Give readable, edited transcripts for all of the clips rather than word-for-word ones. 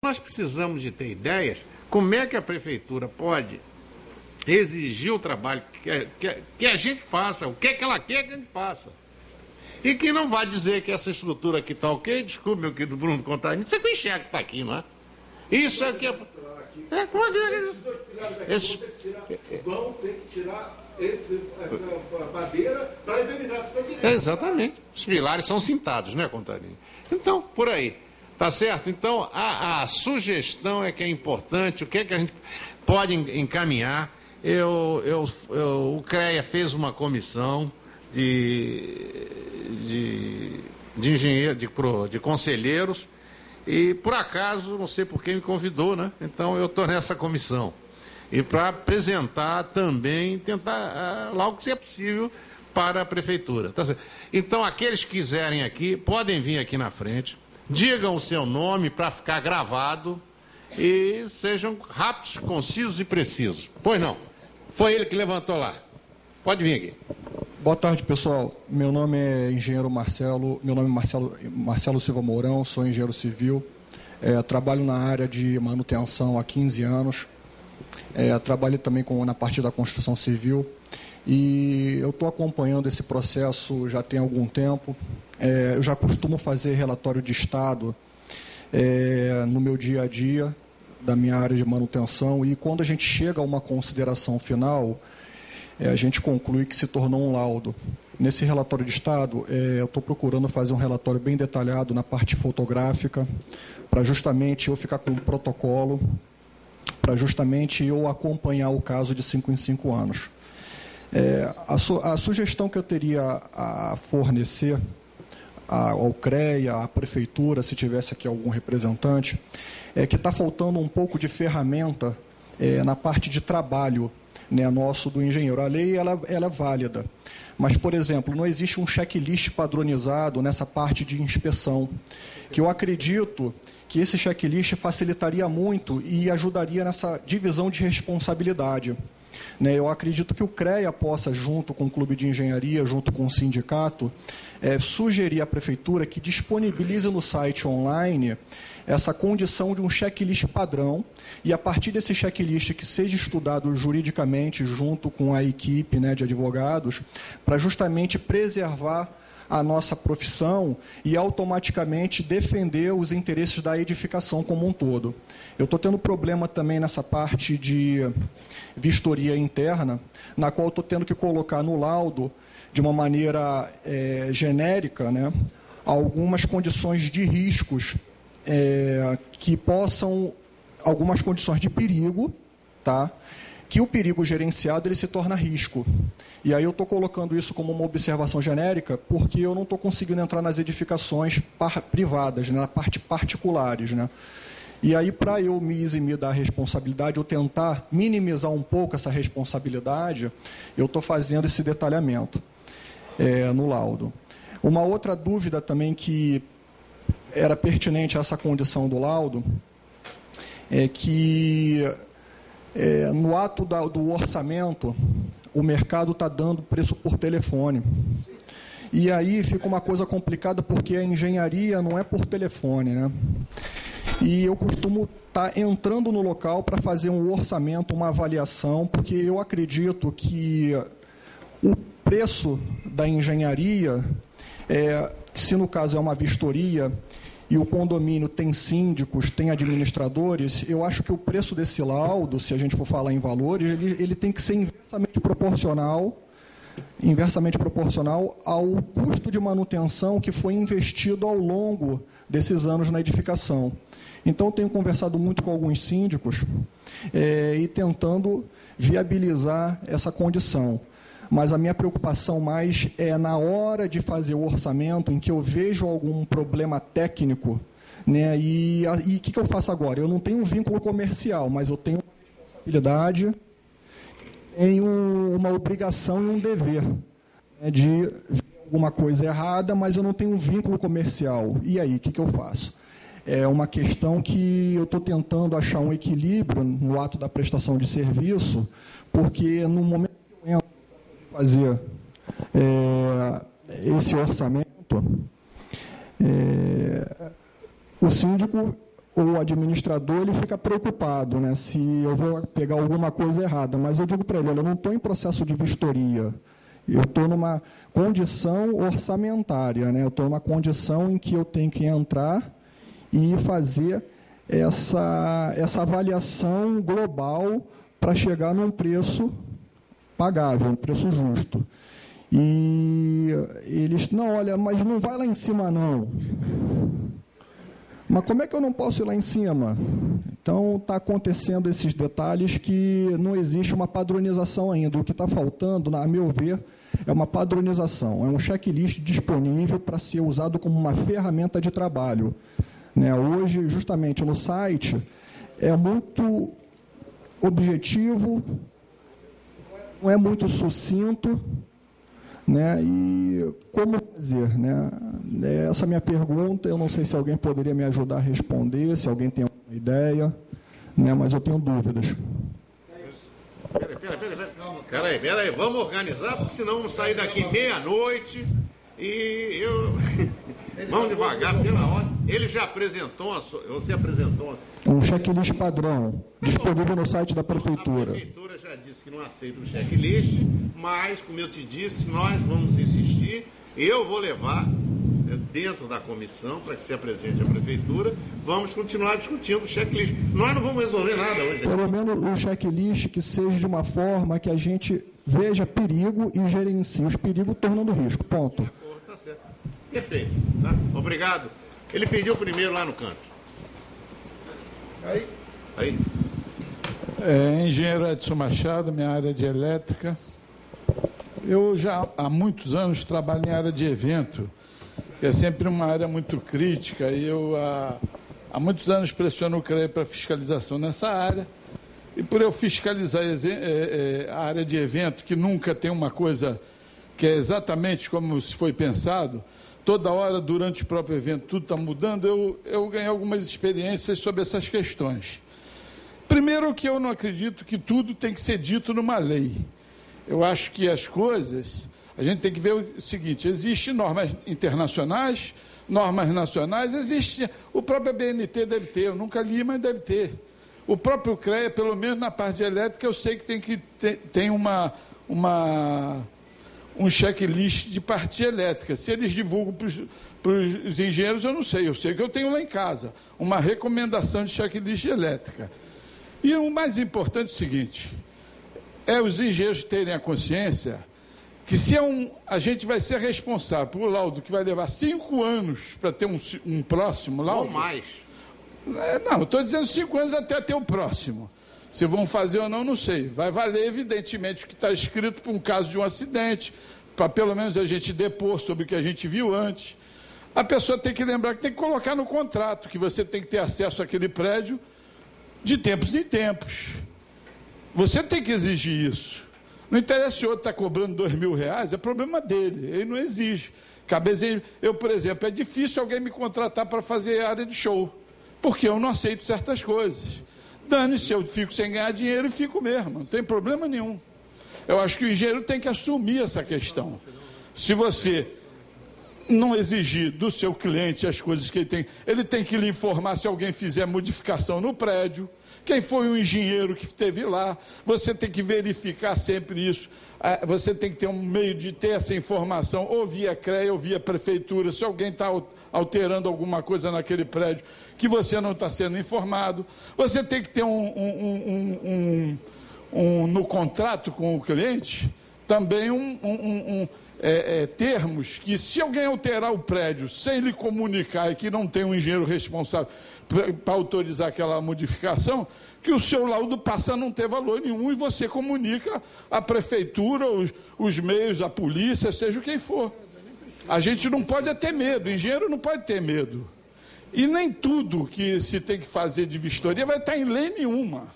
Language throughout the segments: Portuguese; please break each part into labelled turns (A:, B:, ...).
A: nós precisamos de ter ideias como é que a prefeitura pode exigir o trabalho que a gente faça, o que ela quer que a gente faça. E que não vai dizer que essa estrutura aqui está ok, desculpe, meu querido Bruno Contarino, você que enxerga que está aqui, não é? Isso é o que é...
B: Vão ter que tirar a madeira para envenenar essa direita.
A: Exatamente. Os pilares são cintados, né, Contarino? Então, por aí. Tá certo? Então, a sugestão é que é importante, o que é que a gente pode encaminhar. O CREA fez uma comissão de engenheiros, de conselheiros, e por acaso, não sei por quem me convidou, né? Então eu estou nessa comissão. E para apresentar também, tentar logo que seja possível para a prefeitura. Tá certo? Então, aqueles que quiserem aqui, podem vir aqui na frente, digam o seu nome para ficar gravado e sejam rápidos, concisos e precisos. Pois não. Foi ele que levantou lá. Pode vir aqui.
C: Boa tarde, pessoal. Meu nome é engenheiro Marcelo. Meu nome é Marcelo Silva Mourão, sou engenheiro civil. Trabalho na área de manutenção há 15 anos. Trabalho também na parte da construção civil. E eu estou acompanhando esse processo já tem algum tempo. Eu já costumo fazer relatório de estado no meu dia a dia, da minha área de manutenção, e quando a gente chega a uma consideração final, a gente conclui que se tornou um laudo. Nesse relatório de estado, eu estou procurando fazer um relatório bem detalhado na parte fotográfica, para justamente eu ficar com um protocolo, para justamente eu acompanhar o caso de 5 em 5 anos. A sugestão que eu teria a fornecer ao CREA, à prefeitura, se tivesse aqui algum representante, é que está faltando um pouco de ferramenta na parte de trabalho, né, nosso do engenheiro. A lei ela é válida, mas, por exemplo, não existe um checklist padronizado nessa parte de inspeção, que eu acredito que esse checklist facilitaria muito e ajudaria nessa divisão de responsabilidade. Eu acredito que o CREA possa, junto com o Clube de Engenharia, junto com o sindicato, sugerir à Prefeitura que disponibilize no site online essa condição de um checklist padrão, e a partir desse checklist que seja estudado juridicamente junto com a equipe, né, de advogados, para justamente preservar a nossa profissão e automaticamente defender os interesses da edificação como um todo. Eu estou tendo problema também nessa parte de vistoria interna, na qual estou tendo que colocar no laudo, de uma maneira genérica, né, algumas condições de riscos que possam, algumas condições de perigo, tá? Que o perigo gerenciado ele se torna risco. E aí eu estou colocando isso como uma observação genérica, porque eu não estou conseguindo entrar nas edificações privadas, né, na parte particulares, né? E aí, para eu me eximir da responsabilidade, ou tentar minimizar um pouco essa responsabilidade, eu estou fazendo esse detalhamento no laudo. Uma outra dúvida também que era pertinente a essa condição do laudo é que no ato do orçamento, o mercado está dando preço por telefone. E aí fica uma coisa complicada, porque a engenharia não é por telefone, né? E eu costumo estar entrando no local para fazer um orçamento, uma avaliação, porque eu acredito que o preço da engenharia, se no caso é uma vistoria, e o condomínio tem síndicos, tem administradores, eu acho que o preço desse laudo, se a gente for falar em valores, ele tem que ser inversamente proporcional ao custo de manutenção que foi investido ao longo desses anos na edificação. Então, tenho conversado muito com alguns síndicos e tentando viabilizar essa condição. Mas a minha preocupação mais é na hora de fazer o orçamento, em que eu vejo algum problema técnico, né? E o que eu faço agora? Eu não tenho um vínculo comercial, mas eu tenho uma responsabilidade, tenho uma obrigação e um dever, né, de ver alguma coisa errada, mas eu não tenho um vínculo comercial. E aí, o que eu faço? É uma questão que eu estou tentando achar um equilíbrio no ato da prestação de serviço, porque no momento que eu entro para fazer esse orçamento, o síndico o administrador ele fica preocupado, né, se eu vou pegar alguma coisa errada, mas eu digo para ele, olha, eu não estou em processo de vistoria, eu estou numa condição orçamentária, né, eu estou numa condição em que eu tenho que entrar e fazer essa avaliação global para chegar num preço pagável, um preço justo. E eles, não, olha, mas não vai lá em cima não. Mas como é que eu não posso ir lá em cima? Então, está acontecendo esses detalhes que não existe uma padronização ainda. O que está faltando, a meu ver, é uma padronização. É um checklist disponível para ser usado como uma ferramenta de trabalho. Né? Hoje, justamente no site, é muito objetivo, não é muito sucinto, né? E como fazer, né? Essa é a minha pergunta, eu não sei se alguém poderia me ajudar a responder, se alguém tem alguma ideia, né? Mas eu tenho dúvidas.
A: Peraí, vamos organizar, porque senão vamos sair daqui meia-noite e eu... Vamos devagar, pela ordem. Ele já apresentou, você apresentou...
C: Um checklist padrão, disponível no site da Prefeitura.
A: A Prefeitura já disse que não aceita o checklist, mas, como eu te disse, nós vamos insistir. Eu vou levar dentro da comissão para que se apresente à Prefeitura. Vamos continuar discutindo o checklist. Nós não vamos resolver nada hoje.
C: Pelo menos um checklist que seja de uma forma que a gente veja perigo e gerencie os perigos tornando risco. Ponto.
A: De acordo, tá certo. Perfeito. Tá? Obrigado. Ele pediu primeiro lá no canto. Aí.
D: Engenheiro Edson Machado, minha área de elétrica. Eu já há muitos anos trabalho em área de evento, que é sempre uma área muito crítica, e eu há muitos anos pressiono o CREA para fiscalização nessa área, e por eu fiscalizar a área de evento, que nunca tem uma coisa que é exatamente como se foi pensado, toda hora, durante o próprio evento, tudo está mudando, eu ganhei algumas experiências sobre essas questões. Primeiro, que eu não acredito que tudo tem que ser dito numa lei. Eu acho que as coisas, a gente tem que ver o seguinte, existem normas internacionais, normas nacionais, existe, o próprio BNT deve ter, eu nunca li, mas deve ter. O próprio CREA, pelo menos na parte elétrica, eu sei que tem um checklist de partia elétrica. Se eles divulgam para os engenheiros, eu não sei. Eu sei que eu tenho lá em casa uma recomendação de checklist elétrica. E o mais importante é o seguinte, é os engenheiros terem a consciência que se a gente vai ser responsável por um laudo que vai levar 5 anos para ter um próximo laudo...
A: Ou mais.
D: Não, eu estou dizendo 5 anos até ter o próximo. Se vão fazer ou não, não sei. Vai valer, evidentemente, o que está escrito para um caso de um acidente, para pelo menos a gente depor sobre o que a gente viu antes. A pessoa tem que lembrar que tem que colocar no contrato que você tem que ter acesso àquele prédio de tempos em tempos. Você tem que exigir isso. Não interessa se o outro está cobrando R$2.000, é problema dele, ele não exige. Eu, por exemplo, é difícil alguém me contratar para fazer área de show, porque eu não aceito certas coisas. Dane-se, eu fico sem ganhar dinheiro e fico mesmo, não tem problema nenhum. Eu acho que o engenheiro tem que assumir essa questão. Se você não exigir do seu cliente as coisas que ele tem que lhe informar se alguém fizer modificação no prédio, quem foi o engenheiro que esteve lá, você tem que verificar sempre isso, você tem que ter um meio de ter essa informação, ou via CREA, ou via Prefeitura, se alguém está alterando alguma coisa naquele prédio que você não está sendo informado, você tem que ter no contrato com o cliente também termos que, se alguém alterar o prédio sem lhe comunicar e que não tem um engenheiro responsável para autorizar aquela modificação, que o seu laudo passa a não ter valor nenhum e você comunica à prefeitura, os meios, a polícia, seja quem for. A gente não pode ter medo, o engenheiro não pode ter medo. E nem tudo que se tem que fazer de vistoria vai estar em lei nenhuma.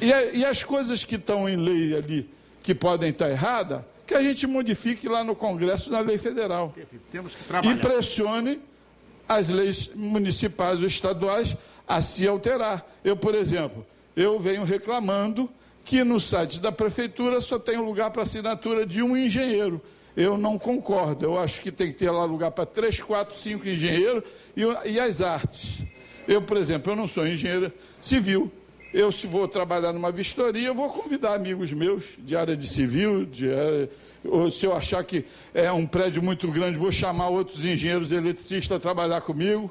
D: E as coisas que estão em lei ali, que podem estar erradas, que a gente modifique lá no Congresso, na lei federal.
A: Temos que trabalhar.
D: E pressione as leis municipais ou estaduais a se alterar. Eu, por exemplo, venho reclamando que no site da Prefeitura só tem lugar para assinatura de um engenheiro. Eu não concordo. Eu acho que tem que ter lá lugar para 3, 4, 5 engenheiros e as artes. Eu, por exemplo, eu não sou engenheiro civil. Eu, se vou trabalhar numa vistoria, eu vou convidar amigos meus de área de civil, ou se eu achar que é um prédio muito grande, vou chamar outros engenheiros eletricistas a trabalhar comigo.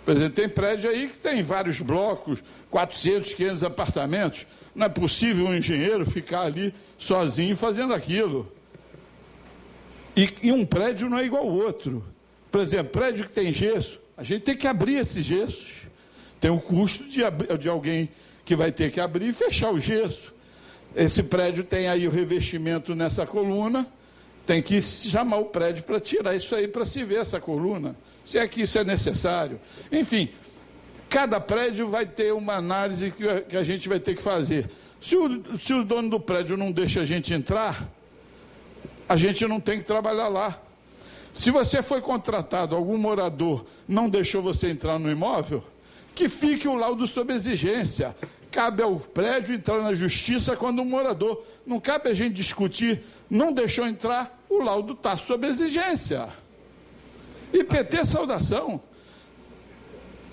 D: Por exemplo, tem prédio aí que tem vários blocos, 400, 500 apartamentos. Não é possível um engenheiro ficar ali sozinho fazendo aquilo. E um prédio não é igual ao outro. Por exemplo, prédio que tem gesso, a gente tem que abrir esses gessos. Tem o custo de alguém que vai ter que abrir e fechar o gesso. Esse prédio tem aí o revestimento nessa coluna, tem que chamar o prédio para tirar isso aí, para se ver essa coluna, se é que isso é necessário. Enfim, cada prédio vai ter uma análise que a gente vai ter que fazer. Se o dono do prédio não deixa a gente entrar, a gente não tem que trabalhar lá. Se você foi contratado, algum morador não deixou você entrar no imóvel, que fique o laudo sob exigência. Cabe ao prédio entrar na justiça quando um morador. Não cabe a gente discutir, não deixou entrar, o laudo está sob exigência. IPT, saudação.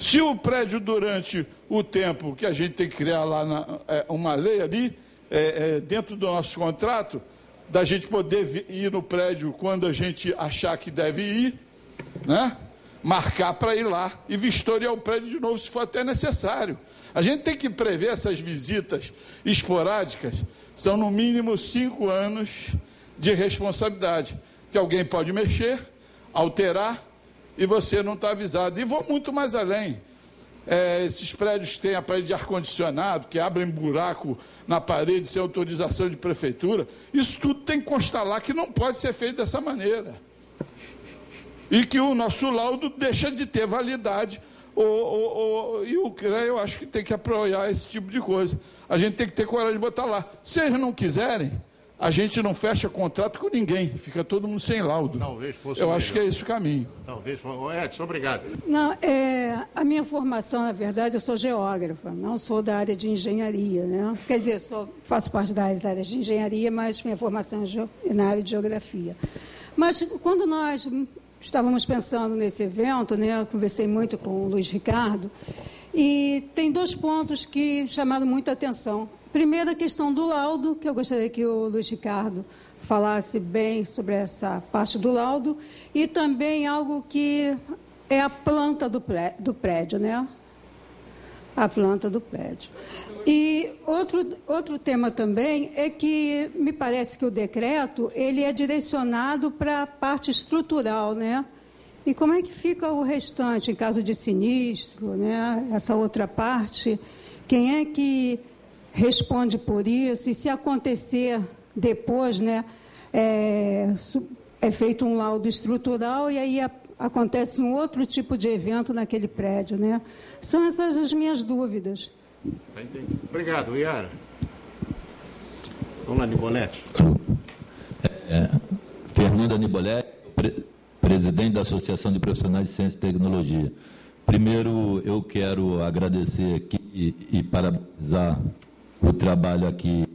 D: Se o prédio, durante o tempo que a gente tem que criar lá uma lei ali, dentro do nosso contrato, da gente poder ir no prédio quando a gente achar que deve ir, né? Marcar para ir lá e vistoriar o prédio de novo, se for até necessário. A gente tem que prever essas visitas esporádicas, são no mínimo 5 anos de responsabilidade, que alguém pode mexer, alterar, e você não está avisado. E vou muito mais além. Esses prédios que têm a parede de ar-condicionado, que abrem buraco na parede sem autorização de prefeitura, isso tudo tem que constar lá que não pode ser feito dessa maneira. E que o nosso laudo deixa de ter validade, e o CREA, eu acho que tem que apoiar esse tipo de coisa. A gente tem que ter coragem de botar lá. Se eles não quiserem, a gente não fecha contrato com ninguém, fica todo mundo sem laudo.
A: Talvez fosse
D: eu acho que é esse o caminho.
A: Talvez fosse. Edson, obrigado.
E: Não, a minha formação, na verdade, eu sou geógrafa, não sou da área de engenharia, né? Quer dizer, faço parte das áreas de engenharia, mas minha formação é na área de geografia. Mas quando nós estávamos pensando nesse evento, né, eu conversei muito com o Luiz Ricardo, e tem 2 pontos que chamaram muita atenção. Primeiro, a questão do laudo, que eu gostaria que o Luiz Ricardo falasse bem sobre essa parte do laudo, e também algo que é a planta do prédio, né? A planta do prédio. E outro tema também é que me parece que o decreto, ele é direcionado para a parte estrutural, né? E como é que fica o restante em caso de sinistro, né? Essa outra parte, quem é que responde por isso? E se acontecer depois, né, é feito um laudo estrutural e aí acontece um outro tipo de evento naquele prédio, né? São essas as minhas dúvidas.
A: Entendi. Obrigado, Iara. Vamos lá, Nibolete.
F: Fernanda Nibolete, presidente da Associação de Profissionais de Ciência e Tecnologia. Primeiro, eu quero agradecer aqui e parabenizar o trabalho aqui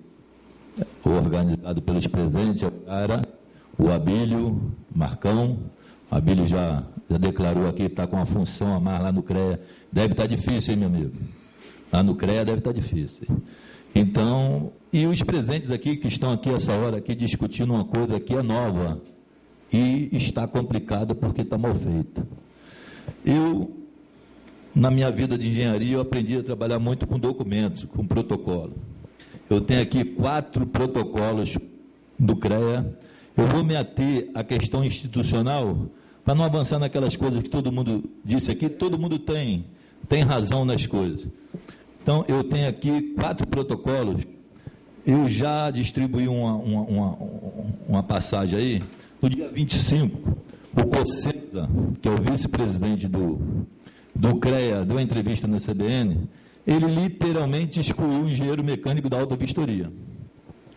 F: organizado pelos presentes, a Iara, o Abílio, Marcão. O Abílio já declarou aqui, está com uma função a mais lá no CREA. Deve estar difícil, hein, meu amigo? Lá no CREA deve estar difícil. Então, e os presentes aqui, que estão aqui essa hora, aqui discutindo uma coisa que é nova e está complicada porque está mal feita. Eu, na minha vida de engenharia, eu aprendi a trabalhar muito com documentos, com protocolo. Eu tenho aqui 4 protocolos do CREA. Eu vou me ater à questão institucional, para não avançar naquelas coisas que todo mundo disse aqui. Todo mundo tem razão nas coisas. Então, eu tenho aqui 4 protocolos. Eu já distribuí uma passagem aí. No dia 25, o Cossenza, que é o vice-presidente do CREA, deu uma entrevista na CBN, ele literalmente excluiu o engenheiro mecânico da autovistoria.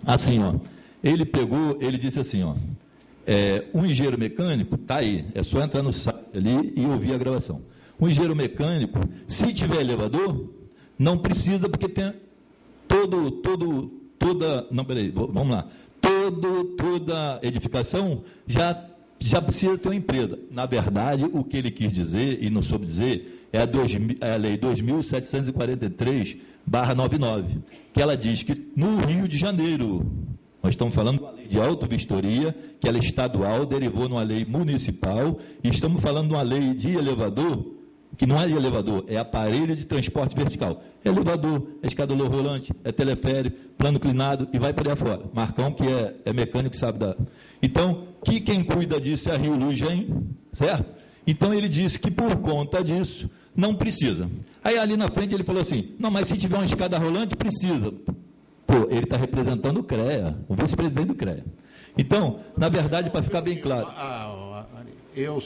F: Assim, ó, ele disse assim, ó, um engenheiro mecânico, está aí, é só entrar no site ali e ouvir a gravação. Um engenheiro mecânico, se tiver elevador, não precisa, porque tem toda edificação já precisa ter uma empresa. Na verdade, o que ele quis dizer, e não soube dizer, é a Lei 2.743/99, que ela diz que no Rio de Janeiro, nós estamos falando de uma lei de auto-vistoria, que ela é estadual, derivou numa lei municipal, e estamos falando de uma lei de elevador, que não é de elevador, é aparelho de transporte vertical. É elevador, é escadolor rolante, é teleférico, plano inclinado e vai por aí afora. Marcão, que é mecânico, sabe da... Então, quem cuida disso é a Rio Luz Gen, certo? Então, ele disse que por conta disso, não precisa. Aí, ali na frente, ele falou assim, não, mas se tiver uma escada rolante, precisa. Pô, ele está representando o CREA, o vice-presidente do CREA. Então, na verdade, para ficar bem claro...
A: Eu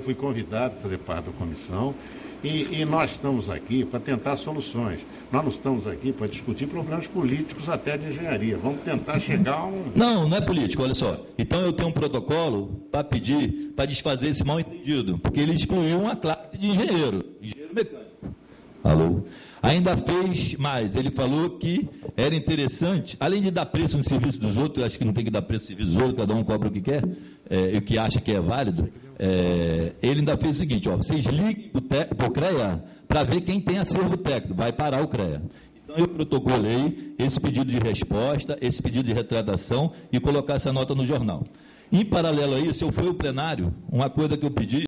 A: fui convidado a fazer parte da comissão e nós estamos aqui para tentar soluções. Nós não estamos aqui para discutir problemas políticos até de engenharia. Vamos tentar chegar a um...
F: Não é político, olha só. Então eu tenho um protocolo para pedir, para desfazer esse mal-entendido, porque ele excluiu uma classe de engenheiro mecânico. Alô? Ainda fez mais, ele falou que era interessante, além de dar preço no serviço dos outros, eu acho que não tem que dar preço no serviço dos outros, cada um cobra o que quer, e o que acha que é válido, ele ainda fez o seguinte, ó, vocês liguem para o CREA para ver quem tem acervo técnico, vai parar o CREA. Então eu protocolei esse pedido de resposta, esse pedido de retratação e colocar essa nota no jornal. Em paralelo a isso, eu fui ao plenário, uma coisa que eu pedi,